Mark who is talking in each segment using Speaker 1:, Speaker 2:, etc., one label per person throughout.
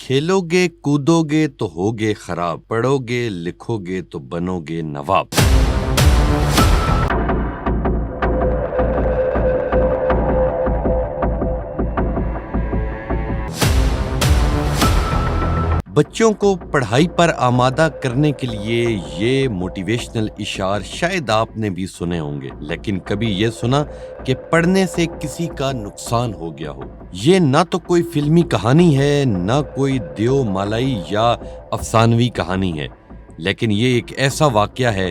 Speaker 1: کھیلو گے کودو گے تو ہوگے خراب، پڑھو گے لکھو گے تو بنو گے نواب۔ بچوں کو پڑھائی پر آمادہ کرنے کے لیے یہ موٹیویشنل اشعار شاید آپ نے بھی سنے ہوں گے، لیکن کبھی یہ سنا کہ پڑھنے سے کسی کا نقصان ہو گیا ہو؟ یہ نہ تو کوئی فلمی کہانی ہے، نہ کوئی دیو مالائی یا افسانوی کہانی ہے، لیکن یہ ایک ایسا واقعہ ہے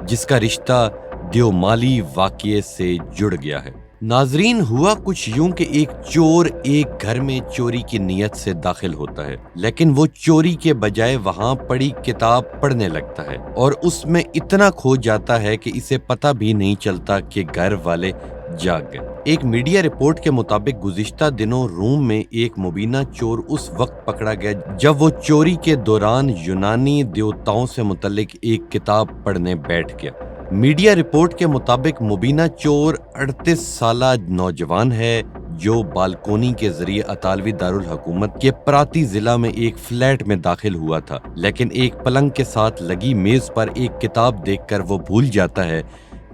Speaker 1: جس کا رشتہ دیو مالی واقعے سے جڑ گیا ہے۔ ناظرین، ہوا کچھ یوں کہ ایک چور ایک گھر میں چوری کی نیت سے داخل ہوتا ہے، لیکن وہ چوری کے بجائے وہاں پڑی کتاب پڑھنے لگتا ہے اور اس میں اتنا کھو جاتا ہے کہ اسے پتہ بھی نہیں چلتا کہ گھر والے جاگ گئے۔ ایک میڈیا رپورٹ کے مطابق گزشتہ دنوں روم میں ایک مبینہ چور اس وقت پکڑا گیا جب وہ چوری کے دوران یونانی دیوتاؤں سے متعلق ایک کتاب پڑھنے بیٹھ گیا۔ میڈیا رپورٹ کے مطابق مبینہ چور 38 سالہ نوجوان ہے جو بالکونی کے ذریعے اطالوی دارالحکومت کے پراتی ضلع میں ایک فلیٹ میں داخل ہوا تھا، لیکن ایک پلنگ کے ساتھ لگی میز پر ایک کتاب دیکھ کر وہ بھول جاتا ہے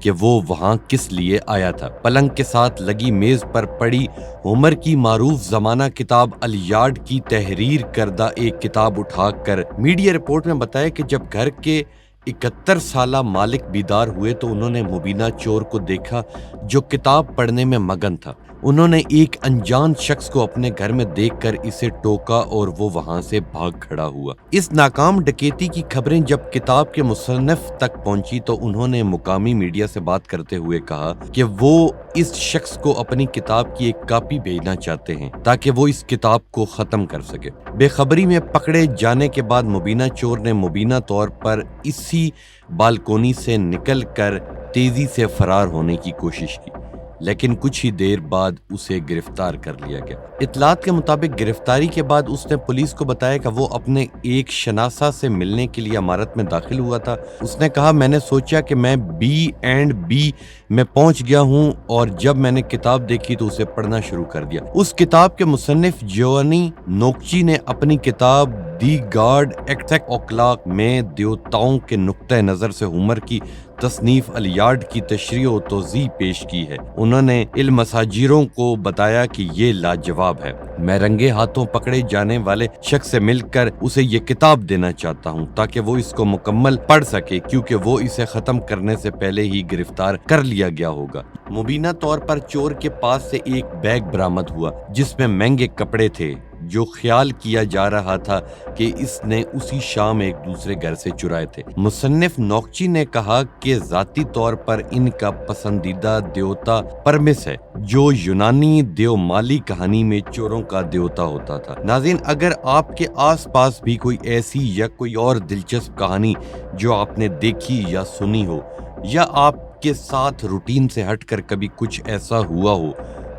Speaker 1: کہ وہ وہاں کس لیے آیا تھا۔ پلنگ کے ساتھ لگی میز پر پڑی ہومر کی معروف زمانہ کتاب الیاڈ کی تحریر کردہ ایک کتاب اٹھا کر میڈیا رپورٹ میں بتایا کہ جب گھر کے 71 سالہ مالک بیدار ہوئے تو انہوں نے مبینہ چور کو دیکھا جو کتاب پڑھنے میں مگن تھا۔ انہوں نے ایک انجان شخص کو اپنے گھر میں دیکھ کر اسے ٹوکا اور وہ وہاں سے بھاگ کھڑا ہوا۔ اس ناکام ڈکیتی کی خبریں جب کتاب کے مصنف تک پہنچی تو انہوں نے مقامی میڈیا سے بات کرتے ہوئے کہا کہ وہ اس شخص کو اپنی کتاب کی ایک کاپی بھیجنا چاہتے ہیں تاکہ وہ اس کتاب کو ختم کر سکے۔ بے خبری میں پکڑے جانے کے بعد مبینہ چور نے مبینہ طور پر اسی بالکونی سے نکل کر تیزی سے فرار ہونے کی کوشش کی، لیکن کچھ ہی دیر بعد اسے گرفتار کر لیا گیا۔ اطلاعات کے مطابق گرفتاری کے بعد اس نے پولیس کو بتایا کہ وہ اپنے ایک شناسہ سے ملنے کے لیے عمارت میں داخل ہوا تھا۔ اس نے کہا، میں نے سوچا کہ میں B&B میں پہنچ گیا ہوں اور جب میں نے کتاب دیکھی تو اسے پڑھنا شروع کر دیا۔ اس کتاب کے مصنف جیوانی نوکچی نے اپنی کتاب دی گاڈ ایکٹیک اوکلاک میں دیوتاؤں کے نقطہ نظر سے ہومر کی تصنیف الیاڈ کی تشریح و توضیح پیش کی ہے۔ انہوں نے علم مساجروں کو بتایا کہ یہ لاجواب ہے۔ میں رنگے ہاتھوں پکڑے جانے والے شخص سے مل کر اسے یہ کتاب دینا چاہتا ہوں تاکہ وہ اس کو مکمل پڑھ سکے، کیونکہ وہ اسے ختم کرنے سے پہلے ہی گرفتار کر لیا گیا ہوگا۔ مبینہ طور پر چور کے پاس سے ایک بیگ برآمد ہوا جس میں مہنگے کپڑے تھے جو خیال کیا جا رہا تھا کہ اس نے اسی شام ایک دوسرے گھر سے چرائے تھے۔ مصنف نوکچی نے کہا کہ ذاتی طور پر ان کا پسندیدہ دیوتا پرمس ہے جو یونانی دیو مالی کہانی میں چوروں کا دیوتا ہوتا تھا۔ ناظرین، اگر آپ کے آس پاس بھی کوئی ایسی یا کوئی اور دلچسپ کہانی جو آپ نے دیکھی یا سنی ہو، یا آپ کے ساتھ روٹین سے ہٹ کر کبھی کچھ ایسا ہوا ہو،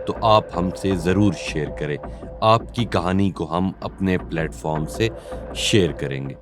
Speaker 1: تو آپ ہم سے ضرور شیئر کریں۔ آپ کی کہانی کو ہم اپنے پلیٹ فارم سے شیئر کریں گے۔